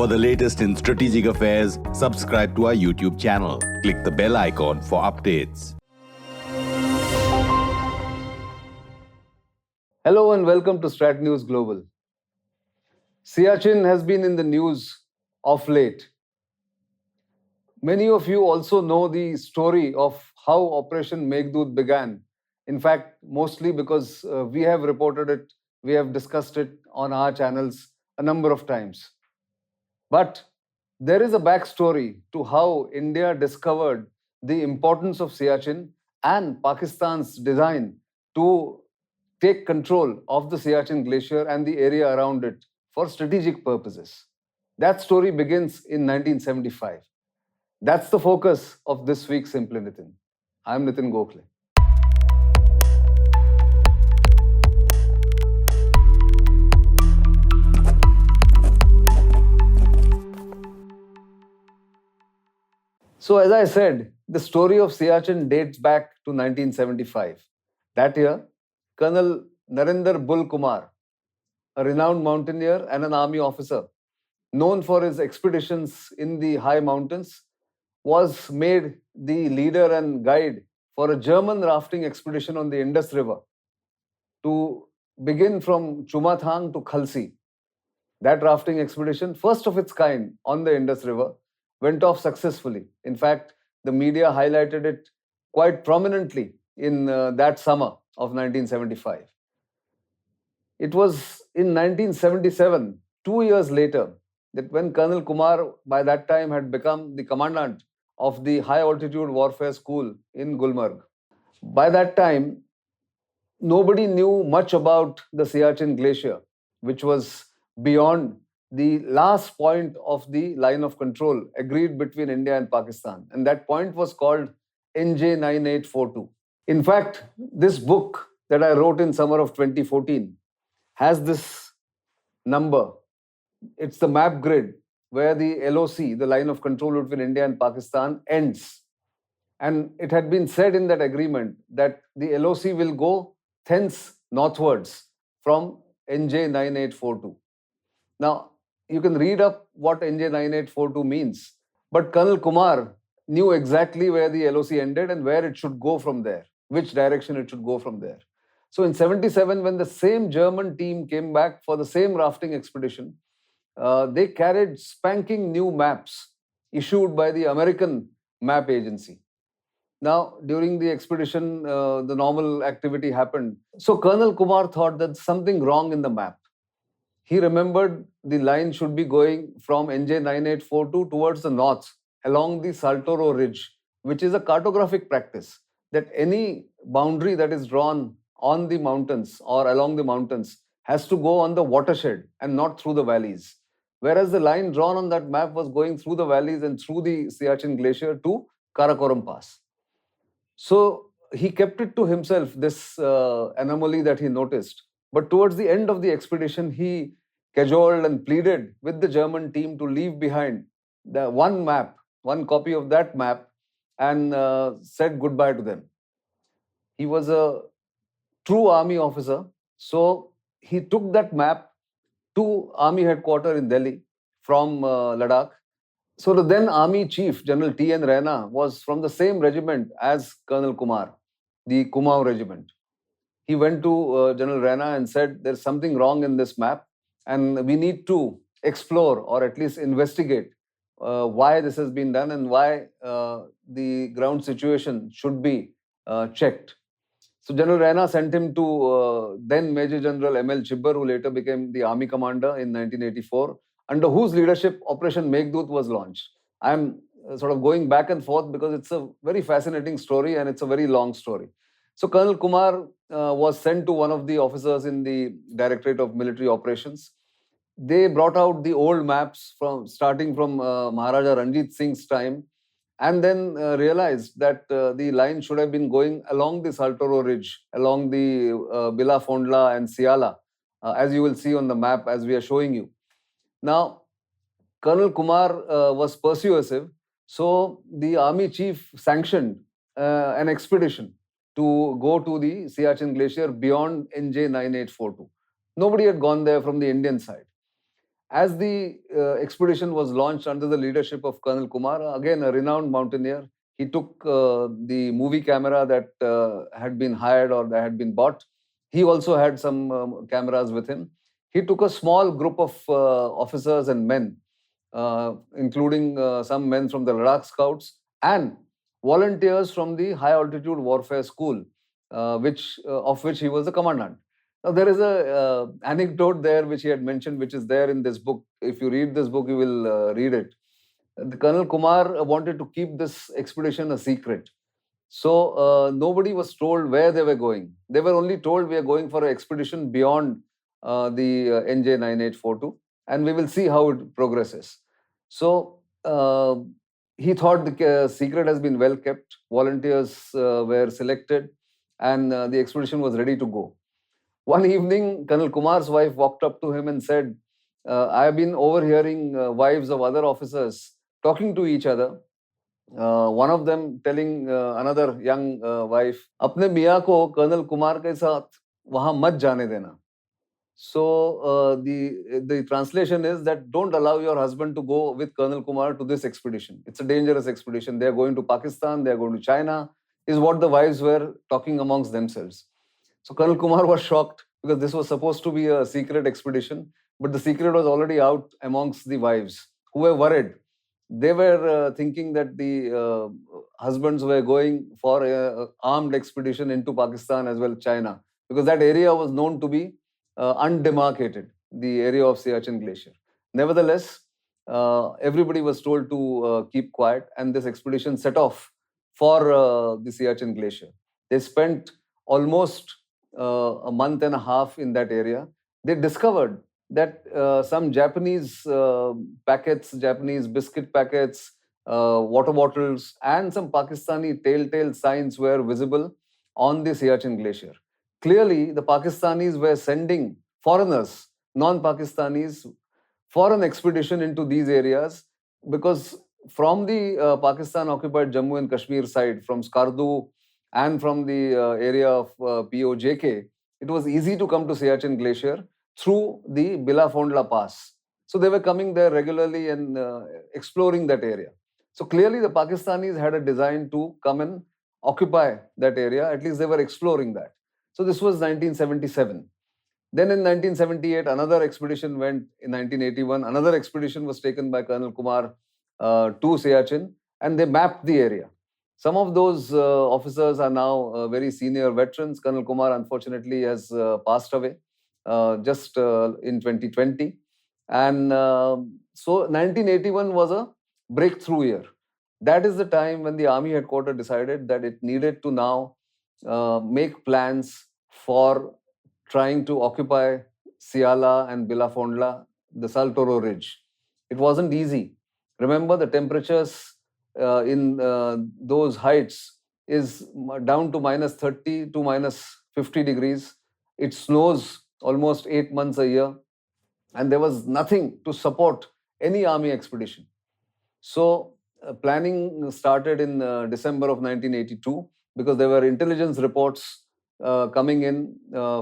For the latest in strategic affairs, subscribe to our YouTube channel. Click the bell icon for updates. Hello and welcome to StratNews Global. Siachen has been in the news of late. Many of you also know the story of how Operation Meghdoot began. In fact, mostly because we have reported it, we have discussed it on our channels a number of times. But there is a backstory to how India discovered the importance of Siachen and Pakistan's design to take control of the Siachen glacier and the area around it for strategic purposes. That story begins in 1975. That's the focus of this week's Simply Nitin. I'm Nitin Gokhale. So as I said, the story of Siachen dates back to 1975. That year, Colonel Narendra Bull Kumar, a renowned mountaineer and an army officer, known for his expeditions in the high mountains, was made the leader and guide for a German rafting expedition on the Indus River to begin from Chumathang to Khalsi. That rafting expedition, first of its kind on the Indus River, went off successfully. In fact, the media highlighted it quite prominently in that summer of 1975. It was in 1977, 2 years later, that when Colonel Kumar by that time had become the commandant of the High Altitude Warfare School in Gulmarg. By that time, nobody knew much about the Siachen Glacier, which was beyond the last point of the line of control agreed between India and Pakistan. And that point was called NJ 9842. In fact, this book that I wrote in summer of 2014 has this number. It's the map grid where the LOC, the line of control between India and Pakistan, ends. And it had been said in that agreement that the LOC will go thence northwards from NJ 9842. Now, you can read up what NJ 9842 means, but Colonel Kumar knew exactly where the LOC ended and where it should go from there, which direction it should go from there. So in 77, when the same German team came back for the same rafting expedition, they carried spanking new maps issued by the American map agency. Now, during the expedition, the normal activity happened. So Colonel Kumar thought that something wrong in the map. He remembered the line should be going from NJ 9842 towards the north along the Saltoro Ridge, which is a cartographic practice that any boundary that is drawn on the mountains or along the mountains has to go on the watershed and not through the valleys. Whereas the line drawn on that map was going through the valleys and through the Siachen Glacier to Karakoram Pass. So he kept it to himself, this anomaly that he noticed. But towards the end of the expedition, he cajoled and pleaded with the German team to leave behind the one map, one copy of that map, and said goodbye to them. He was a true army officer, so he took that map to army headquarters in Delhi from Ladakh. So the then army chief, General T.N. Raina, was from the same regiment as Colonel Kumar, the Kumaon regiment. He went to General Raina and said, there's something wrong in this map and we need to explore or at least investigate why this has been done and why the ground situation should be checked. So General Raina sent him to then Major General M.L. Chibbar, who later became the army commander in 1984, under whose leadership Operation Meghdoot was launched. I'm sort of going back and forth because it's a very fascinating story and it's a very long story. So Colonel Kumar was sent to one of the officers in the Directorate of Military Operations. They brought out the old maps starting from Maharaja Ranjit Singh's time, and then realized that the line should have been going along the Saltoro Ridge, along the Bila Fondla and Siala, as you will see on the map as we are showing you. Now, Colonel Kumar was persuasive, so the army chief sanctioned an expedition to go to the Siachen Glacier beyond NJ 9842. Nobody had gone there from the Indian side. As the expedition was launched under the leadership of Colonel Kumar, again a renowned mountaineer, he took the movie camera that had been hired or that had been bought. He also had some cameras with him. He took a small group of officers and men, including some men from the Ladakh Scouts and volunteers from the High Altitude Warfare School, of which he was the commandant. Now, there is a anecdote there which he had mentioned, which is there in this book. If you read this book, you will read it. The Colonel Kumar wanted to keep this expedition a secret. So nobody was told where they were going. They were only told we are going for an expedition beyond the NJ9842, and we will see how it progresses. So he thought the secret has been well kept. Volunteers were selected, and the expedition was ready to go. One evening, Colonel Kumar's wife walked up to him and said, I have been overhearing wives of other officers talking to each other. One of them telling another young wife, अपने मियाँ को colonel Kumar के साथ वहाँ मत जाने देना. So the translation is that don't allow your husband to go with Colonel Kumar to this expedition. It's a dangerous expedition. They are going to Pakistan, they are going to China, is what the wives were talking amongst themselves. So Colonel Kumar was shocked because this was supposed to be a secret expedition, but the secret was already out amongst the wives who were worried. They were thinking that the husbands were going for an armed expedition into Pakistan as well as China, because that area was known to be undemarcated, the area of Siachen glacier. Nevertheless, everybody was told to keep quiet, and this expedition set off for the Siachen glacier. They spent almost a month and a half in that area. They discovered that some Japanese packets, Japanese biscuit packets, water bottles, and some Pakistani telltale signs were visible on the Siachen glacier. Clearly, the Pakistanis were sending foreigners, non-Pakistanis, for an expedition into these areas, because from the Pakistan-occupied Jammu and Kashmir side, from Skardu and from the area of POJK, it was easy to come to Siachen Glacier through the Bilafondla Pass. So they were coming there regularly and exploring that area. So clearly the Pakistanis had a design to come and occupy that area. At least they were exploring that. So this was 1977. Then in 1978, another expedition went. In 1981, another expedition was taken by Colonel Kumar to Siachen, and they mapped the area. Some of those officers are now very senior veterans. Colonel Kumar, unfortunately, has passed away just in 2020. And so 1981 was a breakthrough year. That is the time when the Army headquarters decided that it needed to now make plans for trying to occupy Siala and Bilafondla, the Saltoro Ridge. It wasn't easy. Remember, the temperatures in those heights is down to minus 30 to minus 50 degrees. It snows almost 8 months a year, and there was nothing to support any army expedition. So planning started in December of 1982, because there were intelligence reports coming in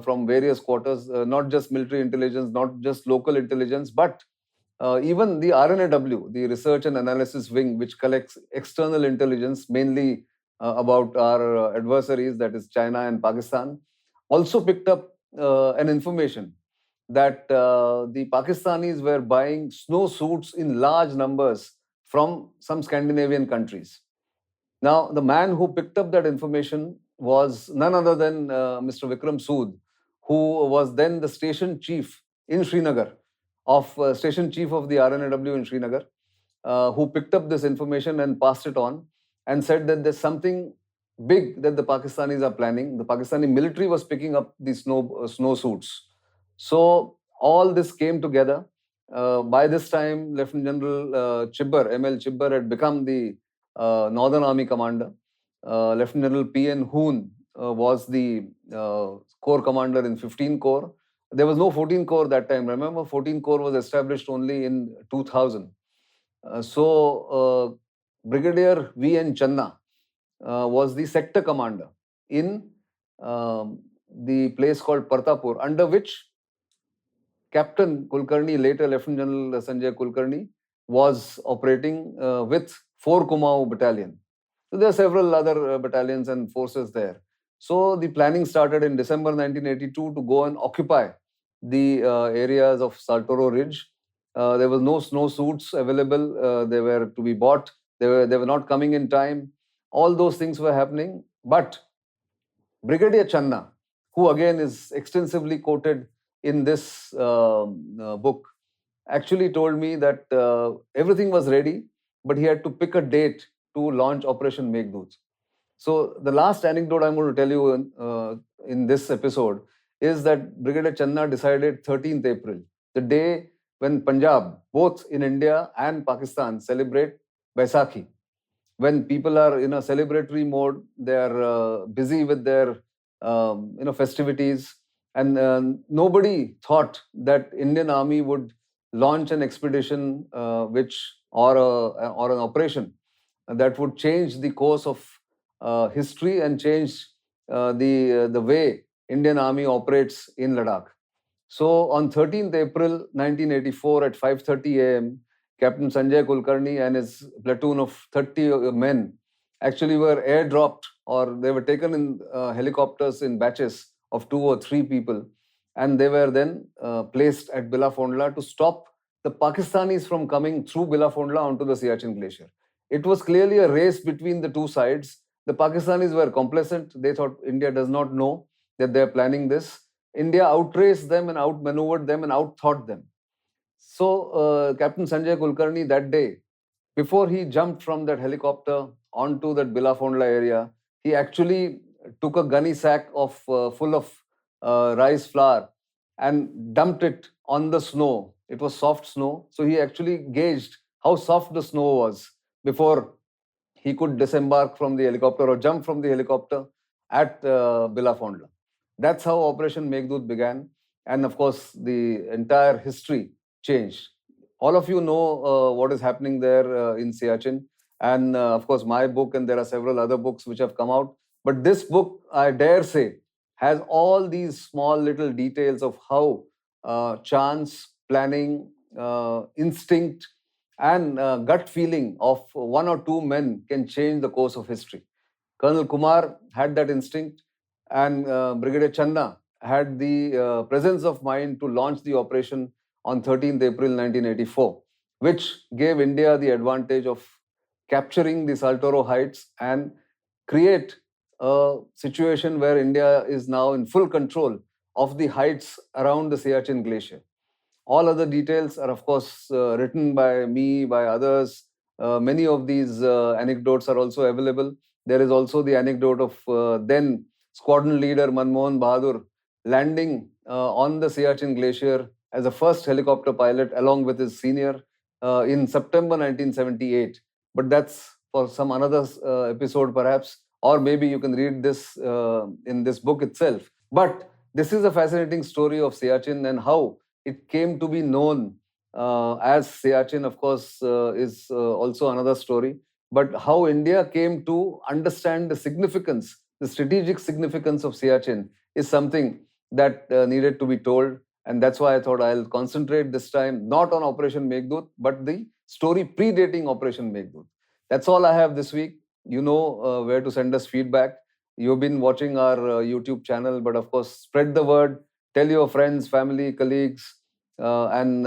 from various quarters, not just military intelligence, not just local intelligence, but even the RNAW, the Research and Analysis Wing, which collects external intelligence mainly about our adversaries, that is China and Pakistan, also picked up an information that the Pakistanis were buying snow suits in large numbers from some Scandinavian countries. Now, the man who picked up that information was none other than Mr. Vikram Sood, who was then the station chief in Srinagar, station chief of the RNAW in Srinagar, who picked up this information and passed it on and said that there's something big that the Pakistanis are planning. The Pakistani military was picking up these snow suits. So all this came together. By this time, Lieutenant General Chibbar, ML Chibbar, had become the Northern Army commander. Lieutenant General P.N. Hoon was the corps commander in 15 Corps. There was no 14 Corps that time. Remember, 14 Corps was established only in 2000. So Brigadier V.N. Channa was the sector commander in the place called Partapur, under which Captain Kulkarni, later Lieutenant General Sanjay Kulkarni, was operating with 4 Kumaon Battalion. So there are several other battalions and forces there. So the planning started in December 1982 to go and occupy the areas of Saltoro Ridge. There was no snowsuits available. They were to be bought. They were not coming in time. All those things were happening. But Brigadier Channa, who again is extensively quoted in this book, actually told me that everything was ready, but he had to pick a date to launch Operation Meghdoot. So the last anecdote I'm going to tell you in this episode is that Brigadier Channa decided 13th April, the day when Punjab, both in India and Pakistan, celebrate Baisakhi. When people are in a celebratory mode, they are busy with their festivities, and nobody thought that Indian Army would launch an expedition or an operation that would change the course of history and change the way Indian Army operates in Ladakh. So on 13th April 1984 at 5:30 a.m., Captain Sanjay Kulkarni and his platoon of 30 men actually were airdropped, or they were taken in helicopters in batches of 2 or 3 people, and they were then placed at Bilafondla to stop the Pakistanis from coming through Bilafondla onto the Siachen glacier. It was clearly a race between the two sides. The Pakistanis were complacent. They thought India does not know that they are planning this. India outraced them and outmaneuvered them and outthought them. So Captain Sanjay Kulkarni that day, before he jumped from that helicopter onto that Bilafondla area, he actually took a gunny sack of full of rice flour and dumped it on the snow. It was soft snow. So he actually gauged how soft the snow was before he could disembark from the helicopter or jump from the helicopter at Bilafondla. That's how Operation Meghdoot began. And of course, the entire history changed. All of you know what is happening there in Siachen. And of course, my book, and there are several other books which have come out. But this book, I dare say, has all these small little details of how chance, planning, instinct, and gut feeling of 1 or 2 men can change the course of history. Colonel Kumar had that instinct, and Brigadier Channa had the presence of mind to launch the operation on 13th April 1984, which gave India the advantage of capturing the Saltoro Heights and create a situation where India is now in full control of the heights around the Siachen glacier. All other details are, of course, written by me, by others. Many of these anecdotes are also available. There is also the anecdote of then squadron leader Manmohan Bahadur landing on the Siachen glacier as a first helicopter pilot along with his senior in September 1978. But that's for some another episode perhaps, or maybe you can read this in this book itself. But this is a fascinating story of Siachen and how it came to be known as Siachen, of course, is also another story. But how India came to understand the significance, the strategic significance of Siachen is something that needed to be told. And that's why I thought I'll concentrate this time not on Operation Meghdoot, but the story predating Operation Meghdoot. That's all I have this week. You know where to send us feedback. You've been watching our YouTube channel, but of course, spread the word. Tell your friends, family, colleagues, and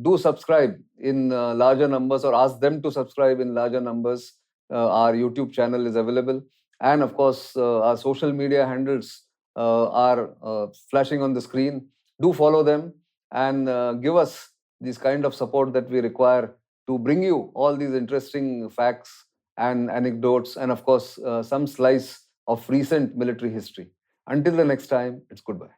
do subscribe in larger numbers, or ask them to subscribe in larger numbers. Our YouTube channel is available. And of course, our social media handles are flashing on the screen. Do follow them and give us this kind of support that we require to bring you all these interesting facts and anecdotes, and of course, some slice of recent military history. Until the next time, it's goodbye.